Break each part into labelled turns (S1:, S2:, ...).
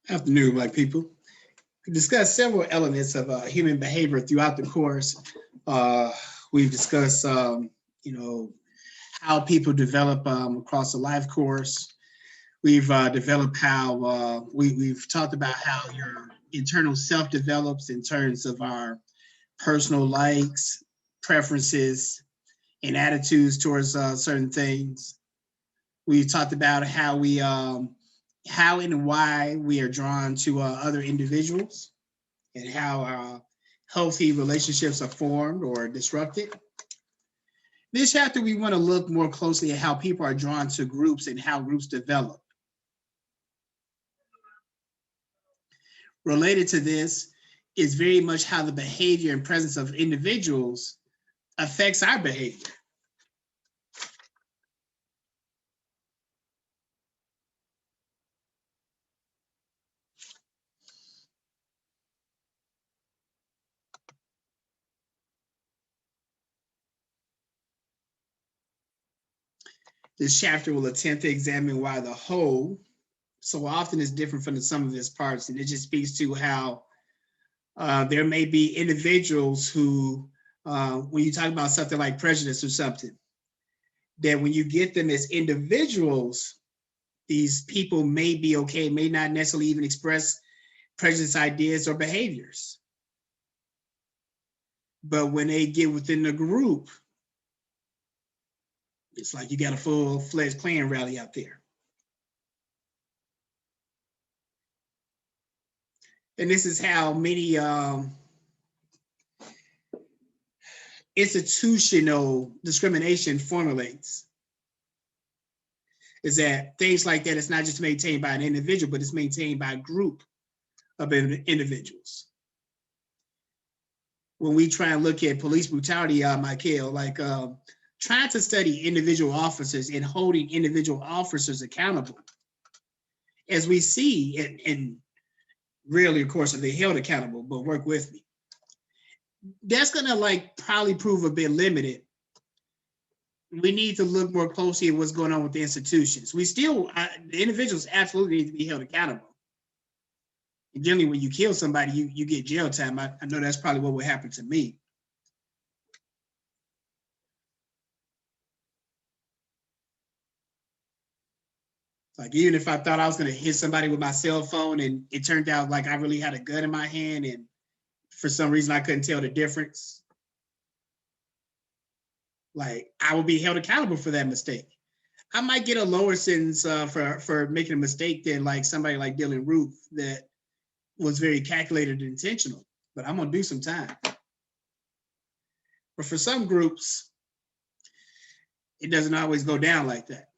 S1: Afternoon, Black people. We discussed several elements of human behavior throughout the course. Uh, we've discussed, how people develop across the life course. We've developed how we've talked about how your internal self develops in terms of our personal likes, preferences, and attitudes towards certain things. We talked about how and why we are drawn to other individuals and how healthy relationships are formed or disrupted. This chapter, we want to look more closely at how people are drawn to groups and how groups develop. Related to this is very much how the behavior and presence of individuals affects our behavior. This chapter will attempt to examine why the whole so often is different from the sum of its parts, and it just speaks to how there may be individuals who, when you talk about something like prejudice or something, that when you get them as individuals, these people may be okay, may not necessarily even express prejudice ideas or behaviors. But when they get within the group, it's like you got a full-fledged Klan rally out there. And this is how many institutional discrimination formulates. Is that things like that, it's not just maintained by an individual, but it's maintained by a group of individuals. When we try and look at police brutality, Michael, like trying to study individual officers and holding individual officers accountable, as we see, and rarely, of course, are they held accountable, but work with me. That's gonna like probably prove a bit limited. We need to look more closely at what's going on with the institutions. We still, the individuals absolutely need to be held accountable. And generally, when you kill somebody, you get jail time. I know that's probably what would happen to me. Like, even if I thought I was going to hit somebody with my cell phone and it turned out like I really had a gun in my hand and for some reason I couldn't tell the difference, like I would be held accountable for that mistake. I might get a lower sentence for making a mistake than like somebody like Dylan Roof that was very calculated and intentional, but I'm going to do some time. But for some groups, it doesn't always go down like that.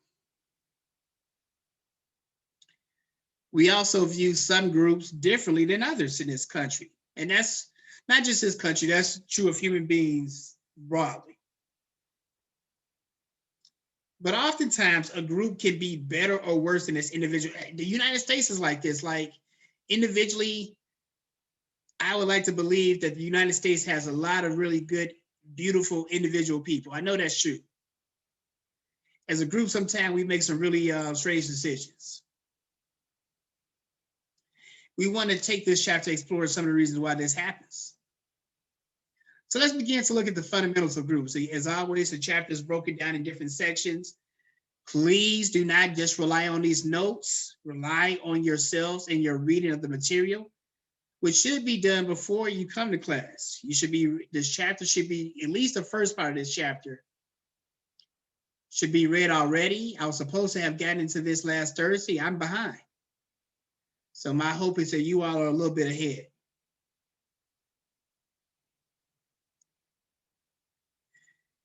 S1: We also view some groups differently than others in this country. And that's not just this country, that's true of human beings broadly. But oftentimes a group can be better or worse than this individual. The United States is like this, like individually, I would like to believe that the United States has a lot of really good, beautiful individual people. I know that's true. As a group, sometimes we make some really strange decisions. We want to take this chapter to explore some of the reasons why this happens. So let's begin to look at the fundamentals of groups. As always, the chapter is broken down in different sections. Please do not just rely on these notes. Rely on yourselves and your reading of the material, which should be done before you come to class. This chapter should be, at least the first part of this chapter, should be read already. I was supposed to have gotten into this last Thursday. I'm behind. So my hope is that you all are a little bit ahead.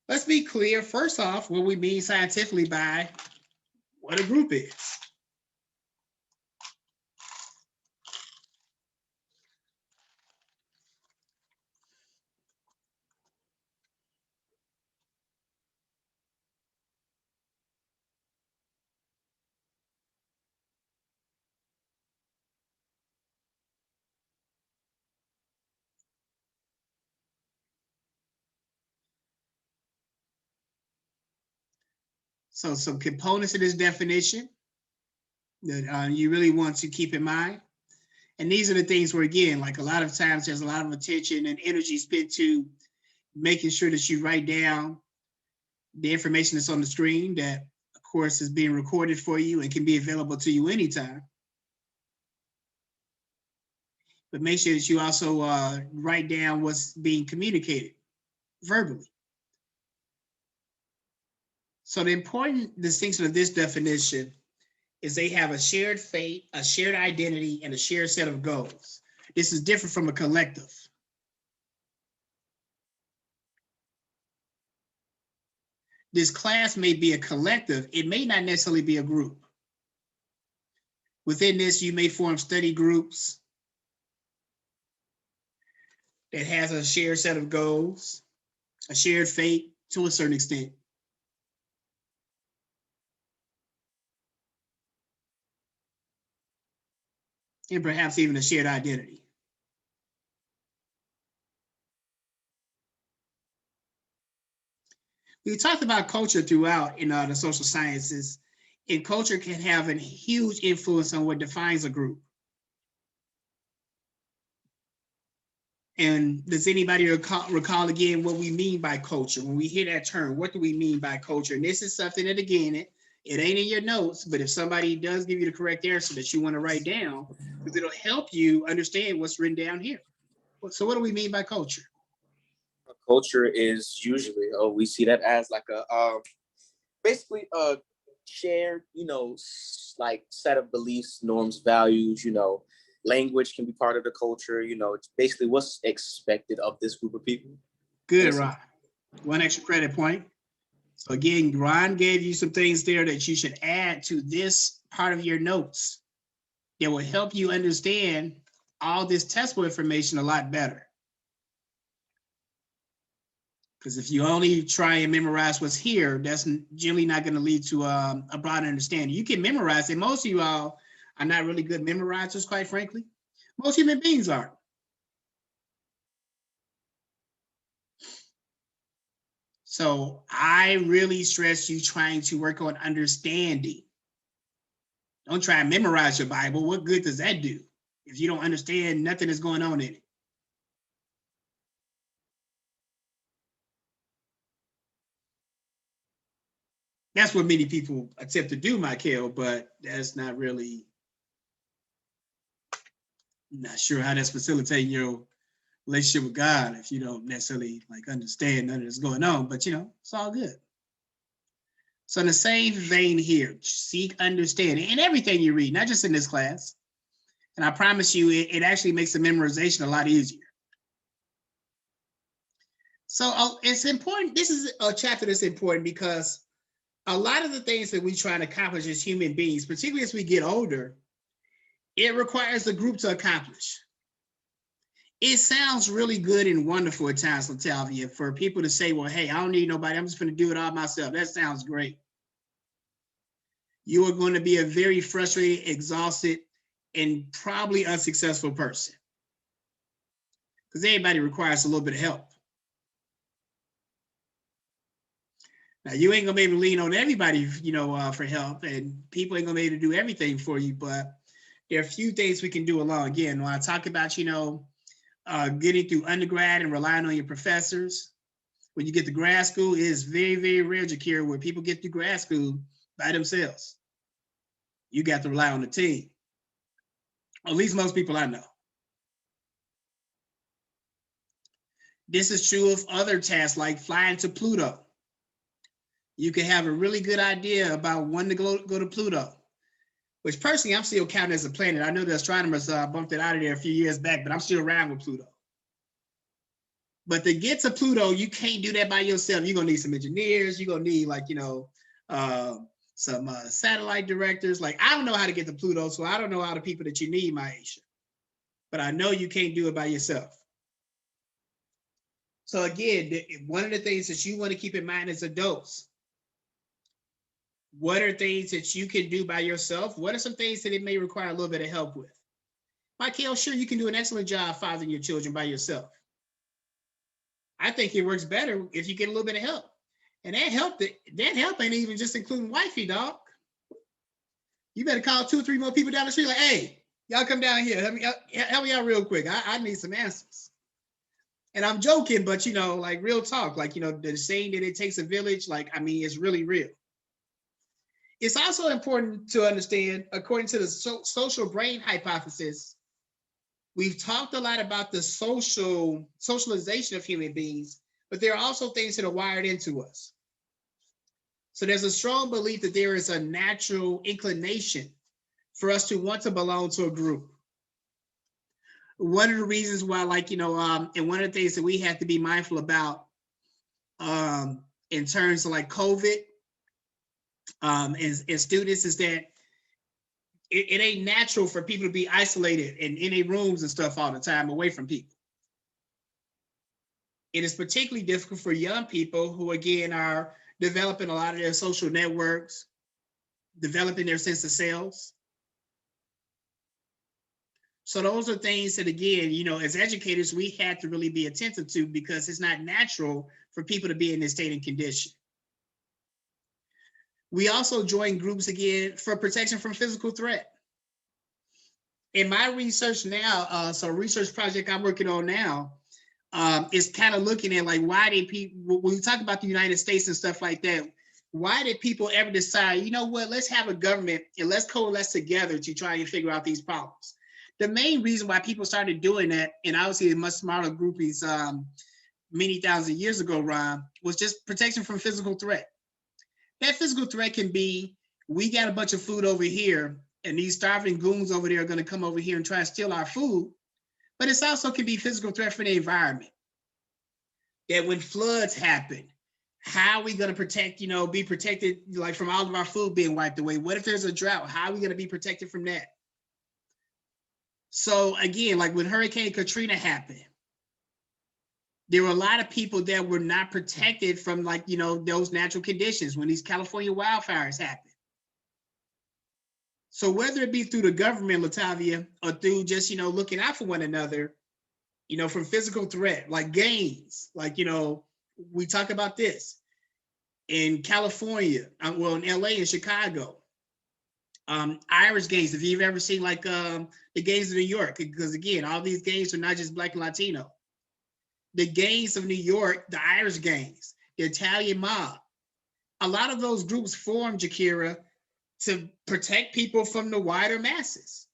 S1: Let's be clear, first off, what we mean scientifically by what a group is. So some components of this definition that you really want to keep in mind. And these are the things where, again, like a lot of times there's a lot of attention and energy spent to making sure that you write down the information that's on the screen that, of course, is being recorded for you and can be available to you anytime. But make sure that you also write down what's being communicated verbally. So the important distinction of this definition is they have a shared fate, a shared identity, and a shared set of goals. This is different from a collective. This class may be a collective. It may not necessarily be a group. Within this, you may form study groups that has a shared set of goals, a shared fate to a certain extent. And perhaps even a shared identity. We talked about culture throughout in the social sciences, and culture can have a huge influence on what defines a group. And does anybody recall again what we mean by culture? When we hear that term, what do we mean by culture? And this is something that, again, it ain't in your notes, but if somebody does give you the correct answer that you want to write down, because it'll help you understand what's written down here. So what do we mean by culture?
S2: Culture is usually, we see that as like a, basically a shared, like set of beliefs, norms, values, language can be part of the culture, it's basically what's expected of this group of people.
S1: Good, Ron. One extra credit point. So again, Ron gave you some things there that you should add to this part of your notes that will help you understand all this textbook information a lot better. Because if you only try and memorize what's here, that's generally not going to lead to a broad understanding. You can memorize it. Most of you all are not really good memorizers, quite frankly. Most human beings aren't. So I really stress you trying to work on understanding. Don't try and memorize your Bible. What good does that do if you don't understand nothing is going on in it? That's what many people attempt to do, Michael, but that's not really, I'm not sure how that's facilitating your relationship with God if you don't necessarily like understand none of that's going on, but it's all good. So in the same vein here, seek understanding in everything you read, not just in this class. And I promise you, it actually makes the memorization a lot easier. So it's important. This is a chapter that's important because a lot of the things that we try to accomplish as human beings, particularly as we get older, it requires a group to accomplish. It sounds really good and wonderful at times, Latavia, for people to say, well, hey, I don't need nobody. I'm just going to do it all myself. That sounds great. You are going to be a very frustrated, exhausted, and probably unsuccessful person. Because everybody requires a little bit of help. Now, you ain't gonna be able to lean on everybody, for help, and people ain't gonna be able to do everything for you, but there are a few things we can do along. Again, when I talk about, getting through undergrad and relying on your professors, when you get to grad school, it is very, very rare, Jakira, where people get through grad school by themselves. You got to rely on the team. At least most people I know. This is true of other tasks like flying to Pluto. You can have a really good idea about when to go to Pluto, which personally I'm still counting as a planet. I know the astronomers bumped it out of there a few years back, but I'm still around with Pluto. But to get to Pluto, you can't do that by yourself. You're gonna need some engineers. You're gonna need some satellite directors. Like, I don't know how to get to Pluto, so I don't know all the people that you need, Maisha. But I know you can't do it by yourself. So again, one of the things that you want to keep in mind as adults, what are things that you can do by yourself? What are some things that it may require a little bit of help with? Michael, sure, you can do an excellent job fathering your children by yourself. I think it works better if you get a little bit of help. And that help ain't even just including wifey, dog. You better call 2 or 3 more people down the street like, hey, Y'all come down here. Help me out real quick. I need some answers. And I'm joking, but you know, like real talk, like, you know, the saying that it takes a village, like, I mean, it's really real. It's also important to understand, according to the social brain hypothesis, we've talked a lot about the socialization of human beings, but there are also things that are wired into us. So there's a strong belief that there is a natural inclination for us to want to belong to a group. One of the reasons why, like, you know, and one of the things that we have to be mindful about in terms of like COVID and students is that it ain't natural for people to be isolated and in their rooms and stuff all the time away from people. It is particularly difficult for young people who, again, are developing a lot of their social networks, developing their sense of selves. So those are things that, again, you know, as educators, we have to really be attentive to, because it's not natural for people to be in this state and condition. We also join groups, again, for protection from physical threat. In my research now, so a research project I'm working on now, is kind of looking at like, why did people, when we talk about the United States and stuff like that, why did people ever decide, you know what, let's have a government and let's coalesce together to try and figure out these problems? The main reason why people started doing that, and obviously a much smaller groupies many thousand years ago, Ron, was just protection from physical threat. That physical threat can be, we got a bunch of food over here, and these starving goons over there are going to come over here and try and steal our food. But it also can be physical threat for the environment. That when floods happen, how are we going to protect, you know, be protected, like from all of our food being wiped away? What if there's a drought? How are we going to be protected from that? So again, like when Hurricane Katrina happened, there were a lot of people that were not protected from, like, you know, those natural conditions when these California wildfires happened. So whether it be through the government, Latavia, or through just, you know, looking out for one another, you know, from physical threat, like gangs, like, you know, we talk about this in California, well, in LA and Chicago, Irish gangs, if you've ever seen like the gangs of New York, because again, all these gangs are not just Black and Latino. The gangs of New York, the Irish gangs, the Italian mob, a lot of those groups formed, Jakira, to protect people from the wider masses.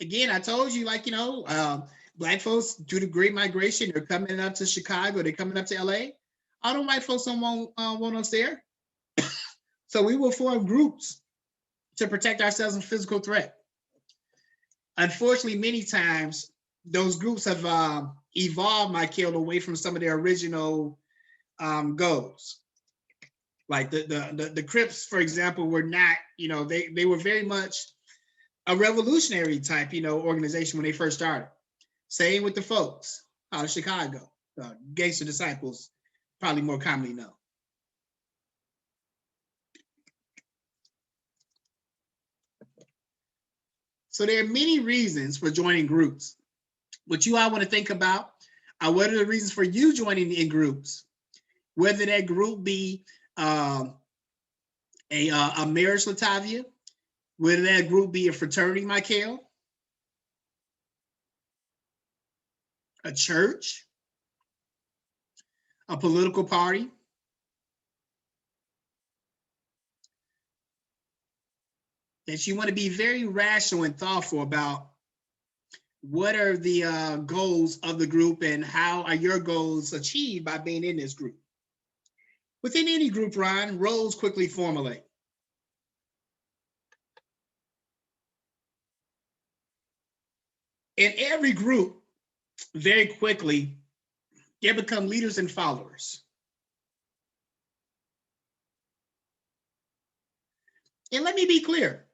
S1: Again, I told you, like, you know, Black folks, due to Great Migration, they're coming up to Chicago, they're coming up to LA. All the white folks don't want us there. So we will form groups to protect ourselves from physical threat. Unfortunately, many times, those groups have evolved, Michael, away from some of their original goals. Like the Crips, for example, were not, you know, they were very much a revolutionary type, you know, organization when they first started. Same with the folks out of Chicago, Gangster Disciples, probably more commonly known. So there are many reasons for joining groups. What you all want to think about are, what are the reasons for you joining in groups? Whether that group be a marriage, Latavia, whether that group be a fraternity, Michael, a church, a political party, that you want to be very rational and thoughtful about what are the goals of the group and how are your goals achieved by being in this group. Within any group, Ron, roles quickly formulate. In every group, very quickly, they become leaders and followers. And let me be clear,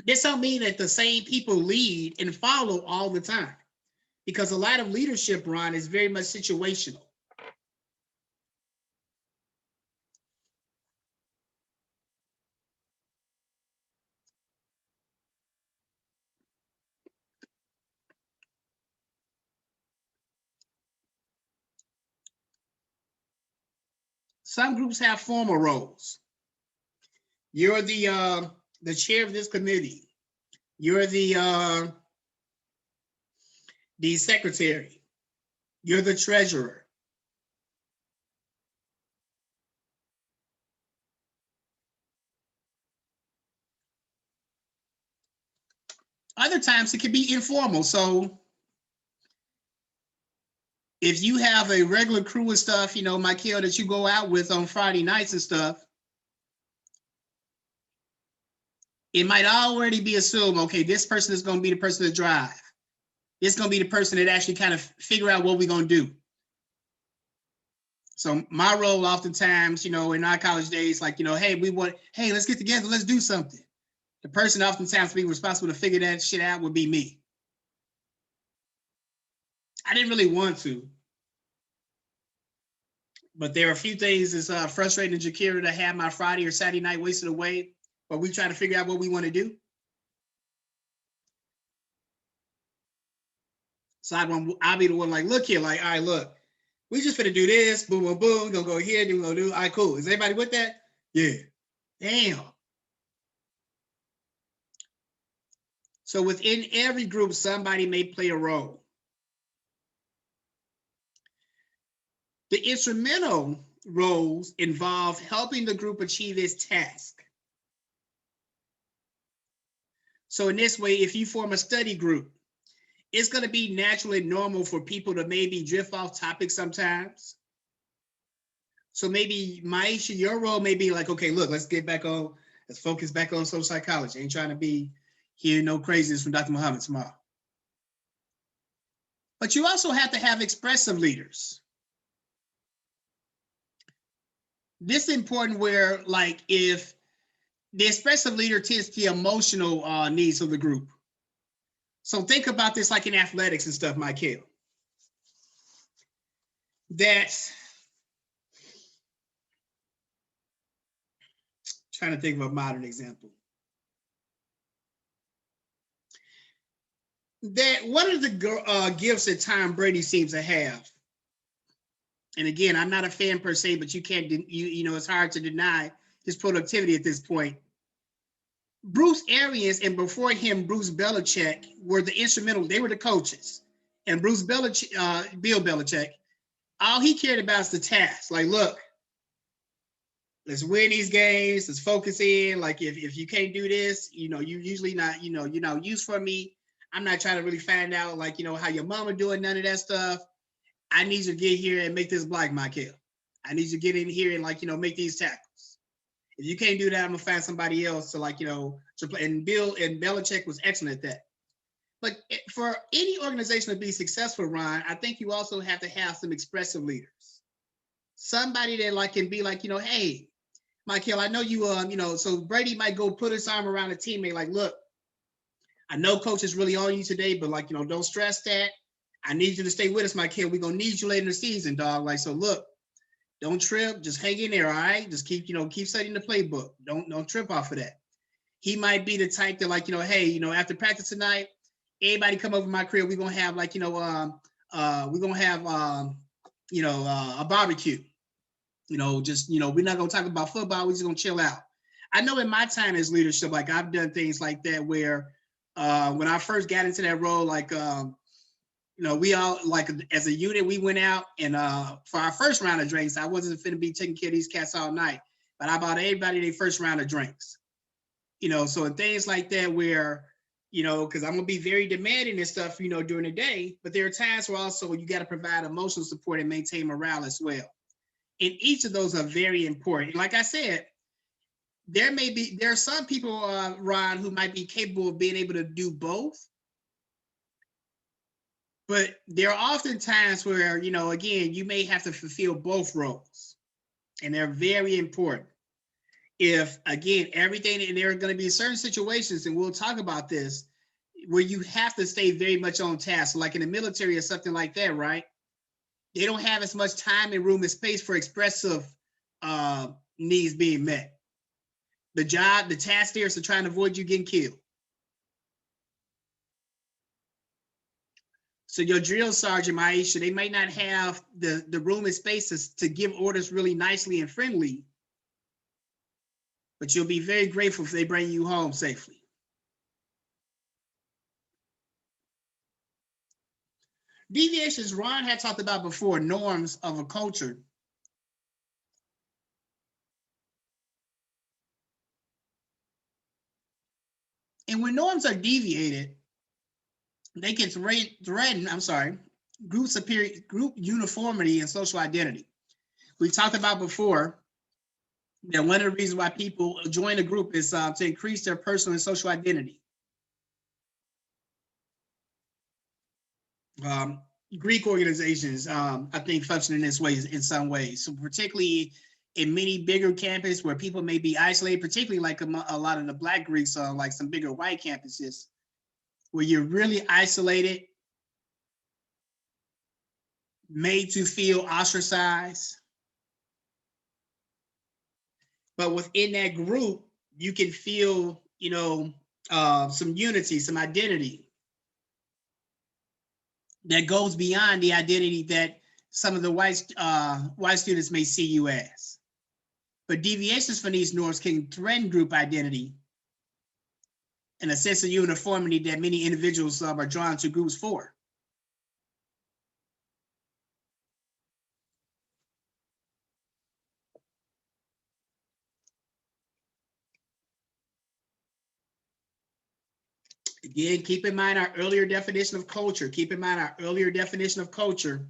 S1: this don't mean that the same people lead and follow all the time, because a lot of leadership, Ron, is very much situational. Some groups have formal roles. You're the chair of this committee. You're the secretary. You're the treasurer. Other times it can be informal. So if you have a regular crew and stuff, you know, Michael, that you go out with on Friday nights and stuff, it might already be assumed, okay, this person is going to be the person to drive. It's going to be the person that actually kind of figure out what we're going to do. So my role oftentimes, you know, in our college days, like, you know, hey, let's get together, let's do something. The person oftentimes being responsible to figure that shit out would be me. I didn't really want to, but there are a few things that's frustrating to Jakira to have my Friday or Saturday night wasted away, but we try to figure out what we want to do. So I'll be the one like, look here, like, all right, look, we just finna do this, boom, boom, boom, we're gonna go here, then we're gonna do, all right, cool. Is anybody with that? Yeah. Damn. So within every group, somebody may play a role. The instrumental roles involve helping the group achieve its task. So in this way, if you form a study group, it's going to be natural and normal for people to maybe drift off topic sometimes. So maybe Maisha, your role may be like, okay, look, let's focus back on social psychology. Ain't trying to be hear no craziness from Dr. Muhammad tomorrow. But you also have to have expressive leaders. This is important where, like, if the expressive leader tends to the emotional needs of the group. So think about this like in athletics and stuff, Michael. Trying to think of a modern example. That one of the gifts that Tom Brady seems to have, and again, I'm not a fan per se, but you can't, you know, it's hard to deny his productivity at this point. Bruce Arians and before him, Bruce Belichick were the instrumental. They were the coaches, and Bill Belichick, all he cared about is the task. Like, look, let's win these games. Let's focus in. Like, if you can't do this, you know, you usually not, you know, you're not used for me. I'm not trying to really find out, like, you know, how your mama doing, none of that stuff. I need you to get here and make this block, Michael. I need you to get in here and, like, you know, make these tackles. If you can't do that, I'm gonna find somebody else to, like, you know, to play. And Bill and Belichick was excellent at that. But for any organization to be successful, Ron, I think you also have to have some expressive leaders. Somebody that, like, can be like, you know, hey, Michael, I know you, you know, so Brady might go put his arm around a teammate, like, look, I know coach is really on you today, but, like, you know, don't stress that. I need you to stay with us, Michael. We're gonna need you later in the season, dog. Like, so look, don't trip, just hang in there, all right? Just keep, you know, keep studying the playbook. Don't trip off of that. He might be the type that, like, you know, hey, you know, after practice tonight, everybody come over to my crib. We're gonna have, like, you know, we're gonna have you know, a barbecue. You know, just, you know, we're not gonna talk about football, we're just gonna chill out. I know in my time as leadership, like, I've done things like that where when I first got into that role, like you know, we all, like, as a unit, we went out and for our first round of drinks, I wasn't finna be taking care of these cats all night, but I bought everybody their first round of drinks. You know, so in things like that where, you know, because I'm gonna be very demanding and stuff, you know, during the day, but there are times where also you got to provide emotional support and maintain morale as well. And each of those are very important. Like I said, there are some people, Ron, who might be capable of being able to do both. But there are often times where, you know, again, you may have to fulfill both roles, and they're very important. If, again, everything, and there are going to be certain situations, and we'll talk about this, where you have to stay very much on task. Like in the military or something like that, right? They don't have as much time and room and space for expressive needs being met. The task there is to try and avoid you getting killed. So your drill sergeant, Maisha, they might not have the room and spaces to give orders really nicely and friendly, but you'll be very grateful if they bring you home safely. Deviations, Ron had talked about before, norms of a culture. And when norms are deviated, they can threaten, group uniformity and social identity. We talked about before that one of the reasons why people join a group is to increase their personal and social identity. Um, Greek organizations, I think, function in this way in some ways. So particularly in many bigger campuses where people may be isolated, particularly like a lot of the Black Greeks, like some bigger white campuses, where you're really isolated, made to feel ostracized. But within that group, you can feel, some unity, some identity that goes beyond the identity that some of the white students may see you as. But deviations from these norms can threaten group identity and a sense of uniformity that many individuals are drawn to groups for. Again, keep in mind our earlier definition of culture. Keep in mind our earlier definition of culture.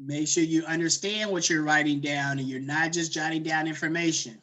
S1: Make sure you understand what you're writing down and you're not just jotting down information.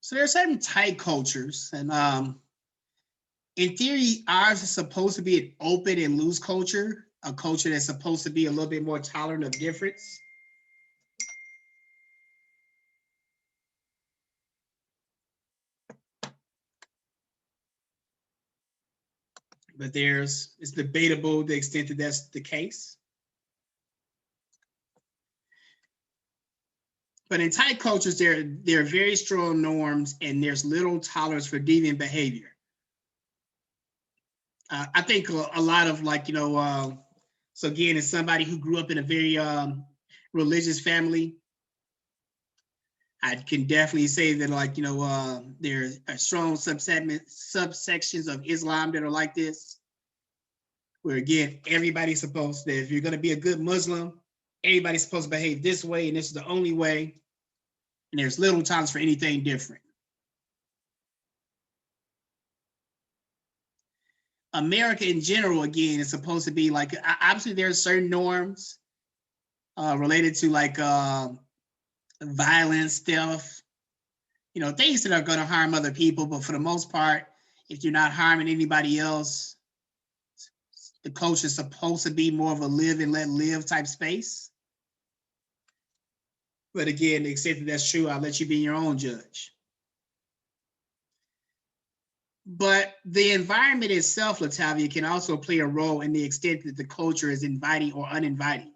S1: So there are certain type cultures, and in theory, ours is supposed to be an open and loose culture, a culture that's supposed to be a little bit more tolerant of difference. But it's debatable the extent that that's the case. But in tight cultures, there are very strong norms and there's little tolerance for deviant behavior. I think a lot of so again, as somebody who grew up in a very religious family, I can definitely say that there are strong subsections of Islam that are like this, where again, everybody's supposed to, if you're going to be a good Muslim, everybody's supposed to behave this way, and this is the only way, and there's little tolerance for anything different. America in general, again, is supposed to be like, obviously there are certain norms related to violence, stuff, things that are going to harm other people. But for the most part, if you're not harming anybody else, the culture is supposed to be more of a live and let live type space. But again, the extent that that's true, I'll let you be your own judge. But the environment itself, Latavia, can also play a role in the extent that the culture is inviting or uninviting.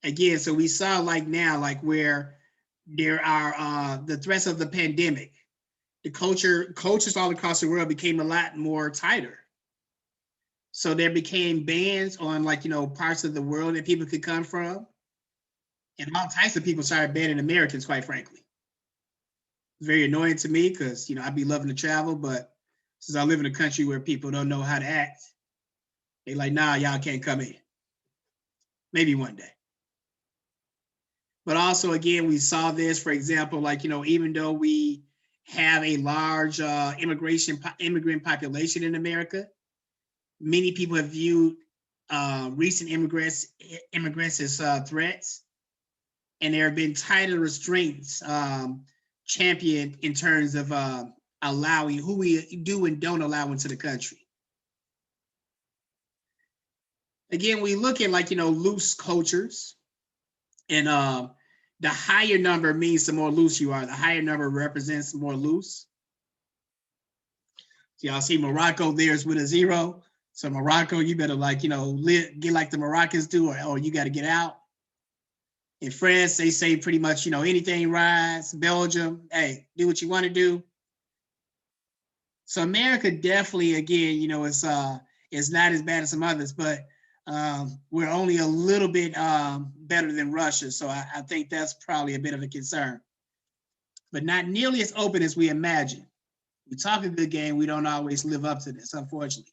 S1: Again, so we saw where there are the threats of the pandemic, the cultures all across the world became a lot more tighter. So there became bans on parts of the world that people could come from. And all types of people started banning Americans, quite frankly. It's very annoying to me because, I'd be loving to travel, but since I live in a country where people don't know how to act, they like, nah, y'all can't come in. Maybe one day. But also, again, we saw this, for example, even though we have a large immigrant population in America, many people have viewed recent immigrants as threats, and there have been tighter restraints championed in terms of allowing who we do and don't allow into the country. Again, we look at like loose cultures, and the higher number means the more loose you are. The higher number represents more loose. So y'all see Morocco there's with a 0. So Morocco, you better get like the Moroccans do, or you got to get out. In France, they say pretty much, anything rise. Belgium, hey, do what you want to do. So America definitely, again, it's not as bad as some others, but we're only a little bit better than Russia. So I think that's probably a bit of a concern, but not nearly as open as we imagine. We talk a good game, we don't always live up to this, unfortunately.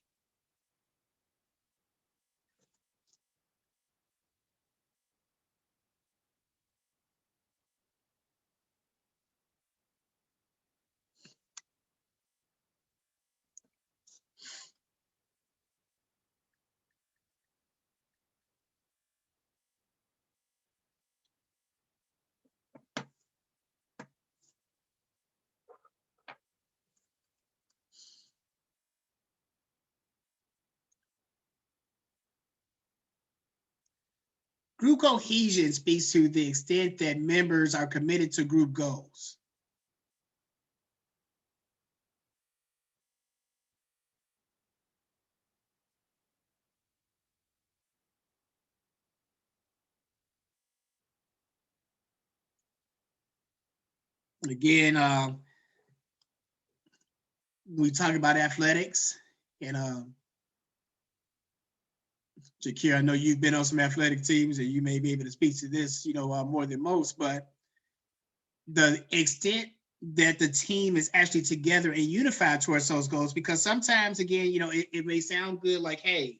S1: Group cohesion speaks to the extent that members are committed to group goals. Again, we talk about athletics, and Jakir, I know you've been on some athletic teams, and you may be able to speak to this, more than most, but the extent that the team is actually together and unified towards those goals, because sometimes, again, it may sound good, like, hey,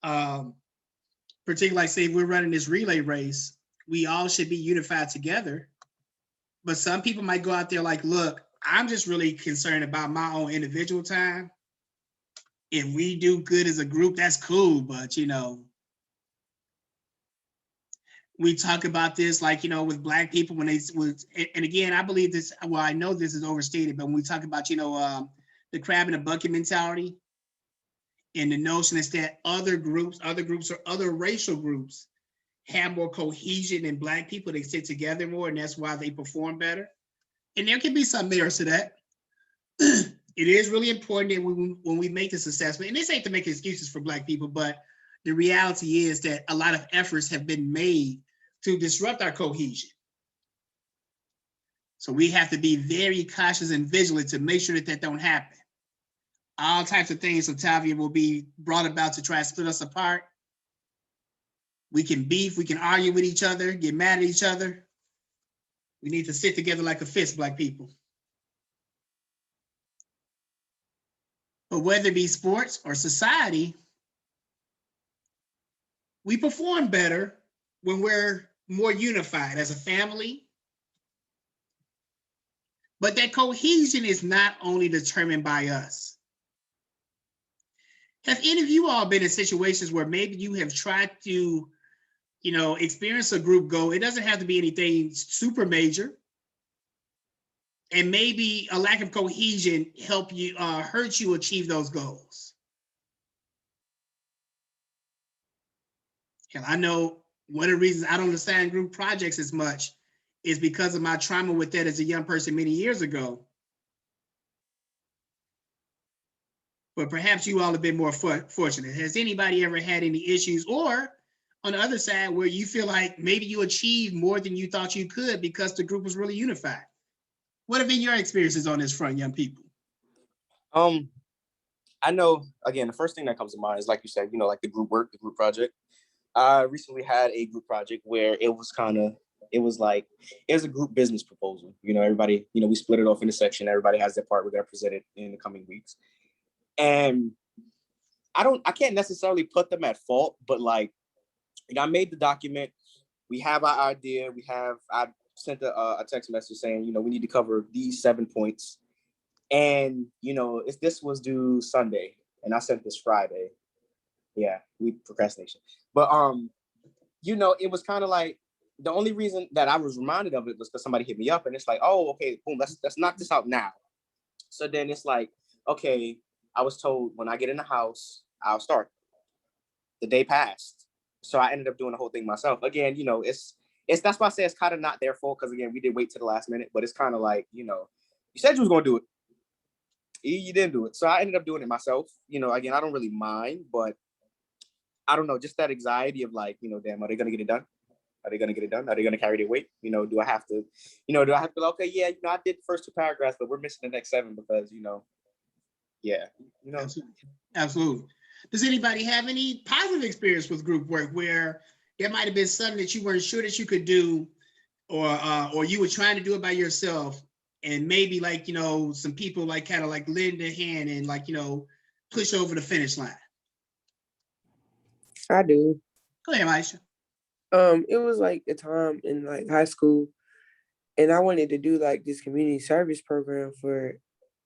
S1: particularly like say if we're running this relay race, we all should be unified together. But some people might go out there like, look, I'm just really concerned about my own individual time. If we do good as a group, that's cool. But, we talk about this, like, with Black people when and again, I believe this, well, I know this is overstated, but when we talk about, the crab in a bucket mentality, and the notion is that other groups or other racial groups have more cohesion than Black people. They sit together more, and that's why they perform better. And there can be some merits to that. It is really important that when we make this assessment, and this ain't to make excuses for Black people, but the reality is that a lot of efforts have been made to disrupt our cohesion. So we have to be very cautious and vigilant to make sure that don't happen. All types of things, Octavia, will be brought about to try to split us apart. We can beef, we can argue with each other, get mad at each other. We need to sit together like a fist, Black people. But whether it be sports or society, we perform better when we're more unified as a family. But that cohesion is not only determined by us. Have any of you all been in situations where maybe you have tried to, experience a group goal? It doesn't have to be anything super major. And maybe a lack of cohesion hurt you achieve those goals. And I know one of the reasons I don't understand group projects as much is because of my trauma with that as a young person many years ago. But perhaps you all have been more fortunate. Has anybody ever had any issues, or on the other side, where you feel like maybe you achieved more than you thought you could because the group was really unified? What have been your experiences on this front, young people?
S2: I know, again, the first thing that comes to mind is, like you said, like the group work, the group project. I recently had a group project where it was a group business proposal. Everybody, we split it off in a section. Everybody has their part. We're going to present it in the coming weeks. And I can't necessarily put them at fault, but I made the document. We have our idea. I sent a text message saying, we need to cover these 7 points. And, this was due Sunday, and I sent this Friday. Yeah, we procrastination. But you know, it was kind of like the only reason that I was reminded of it was because somebody hit me up, and it's like, oh, okay, boom, let's knock this out now. So then it's like, okay, I was told when I get in the house, I'll start. The day passed, so I ended up doing the whole thing myself. Again, you know, it's that's why I say it's kind of not their fault because again, we did wait to the last minute, but it's kind of like, you know, you said you was gonna do it, you didn't do it, so I ended up doing it myself. You know, again, I don't really mind, but I don't know, just that anxiety of like, you know, damn, are they gonna get it done? Are they gonna get it done? Are they gonna carry their weight? You know, do I have to, you know, do I have to be like, okay, yeah, you know, I did the first two paragraphs, but we're missing the next seven because, you know, yeah, you know.
S1: Absolutely. Absolutely. Does anybody have any positive experience with group work where there might have been something that you weren't sure that you could do, or you were trying to do it by yourself, and maybe like, you know, some people like kind of like lend a hand and like, you know, push over the finish line?
S3: I do.
S1: Go ahead, Aisha.
S3: It was like a time in like high school, and I wanted to do like this community service program for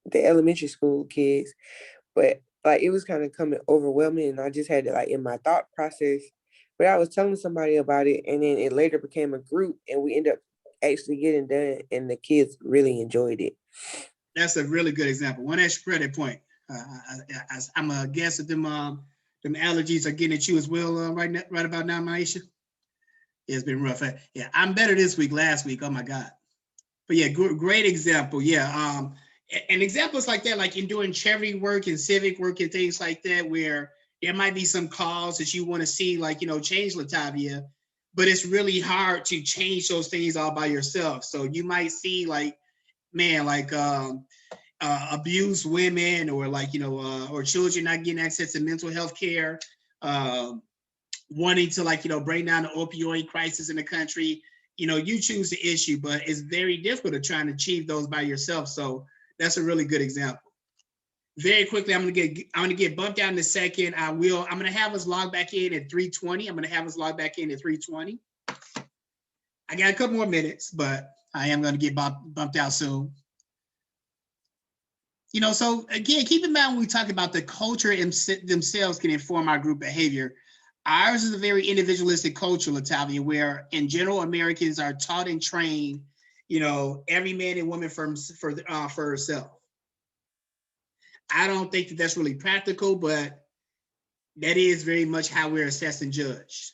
S3: the elementary school kids, but like it was kind of coming overwhelming, and I just had to like in my thought process. But I was telling somebody about it, and then it later became a group, and we ended up actually getting done, and the kids really enjoyed it.
S1: That's a really good example. One extra credit point. I'm a guess that them allergies are getting at you as well right about now, Maisha. It's been rough. Yeah, I'm better this week. Last week, oh my God. But yeah, great example. Yeah, and examples like that, like in doing charity work and civic work and things like that, where there might be some cause that you want to see, like, you know, change Latavia, but it's really hard to change those things all by yourself. So you might see like, man, like abused women, or like, you know, or children not getting access to mental health care, wanting to, like, you know, bring down the opioid crisis in the country. You know, you choose the issue, but it's very difficult to try and achieve those by yourself. So that's a really good example. Very quickly, I'm gonna get bumped out in a second. I'm gonna have us log back in at 3:20. I'm gonna have us log back in at 3:20. I got a couple more minutes, but I am gonna get bumped out soon. You know, so again, keep in mind when we talk about the culture themselves can inform our group behavior. Ours is a very individualistic culture, Latavia, where in general Americans are taught and trained, you know, every man and woman for herself. I don't think that that's really practical, but that is very much how we're assessed and judged.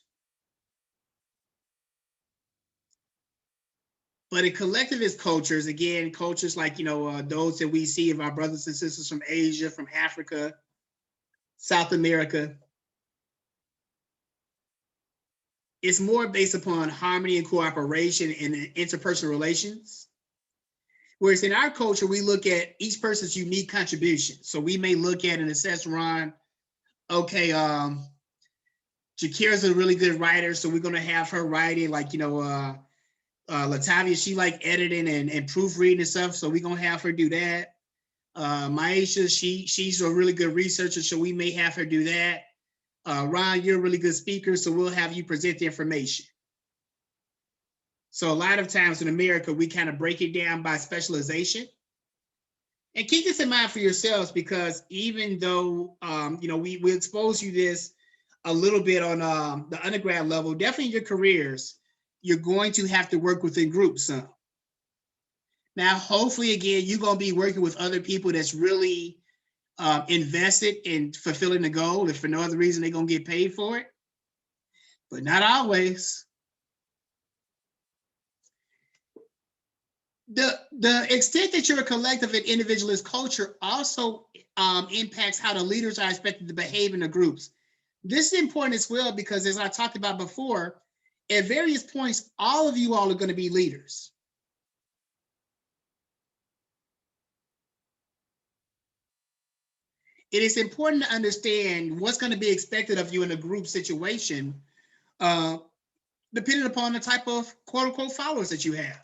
S1: But in collectivist cultures, again, cultures like, you know, those that we see of our brothers and sisters from Asia, from Africa, South America, it's more based upon harmony and cooperation in interpersonal relations. Whereas in our culture, we look at each person's unique contribution. So we may look at and assess Ron, okay, Jakira's a really good writer, so we're gonna have her writing, like, you know, Latavia, she like editing and proofreading and stuff, so we're gonna have her do that. Maisha, she's a really good researcher, so we may have her do that. Ron, you're a really good speaker, so we'll have you present the information. So a lot of times in America, we kind of break it down by specialization. And keep this in mind for yourselves, because even though, you know, we expose you this a little bit on the undergrad level, definitely in your careers, you're going to have to work within groups. Now, hopefully, again, you're going to be working with other people that's really invested in fulfilling the goal. If for no other reason, they're going to get paid for it. But not always. The extent that you're a collective and individualist culture also impacts how the leaders are expected to behave in the groups. This is important as well because, as I talked about before, at various points, all of you all are going to be leaders. It is important to understand what's going to be expected of you in a group situation, depending upon the type of quote unquote followers that you have.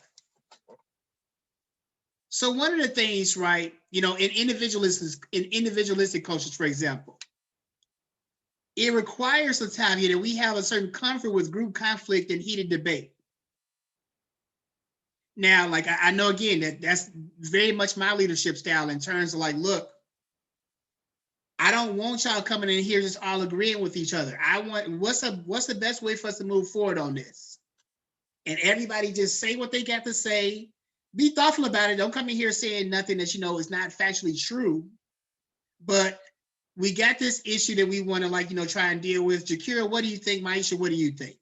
S1: So one of the things, right, you know, in individualistic cultures, for example, it requires, Latavia, that we have a certain comfort with group conflict and heated debate. Now, like, I know, again, that's very much my leadership style in terms of like, look, I don't want y'all coming in here just all agreeing with each other. I want what's the best way for us to move forward on this? And everybody just say what they got to say. Be thoughtful about it. Don't come in here saying nothing that you know is not factually true. But we got this issue that we want to try and deal with. Jakira, what do you think? Maisha, what do you think?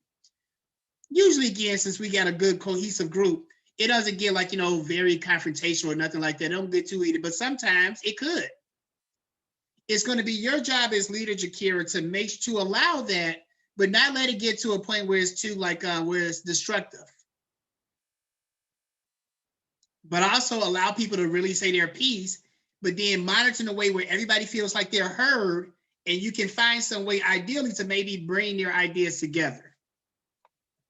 S1: Usually, again, since we got a good cohesive group, it doesn't get very confrontational or nothing like that. It don't get too heated, but sometimes it could. It's going to be your job as leader, Jakira, to allow that, but not let it get to a point where it's too where it's destructive. But also allow people to really say their piece, but then monitor in a way where everybody feels like they're heard, and you can find some way, ideally, to maybe bring their ideas together.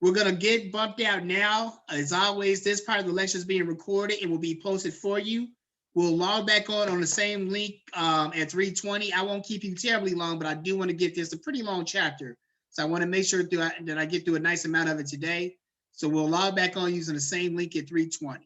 S1: We're going to get bumped out now. As always, this part of the lecture is being recorded. It will be posted for you. We'll log back on the same link at 3:20. I won't keep you terribly long, but I do want to get this a pretty long chapter. So I want to make sure that I get through a nice amount of it today. So we'll log back on using the same link at 3:20.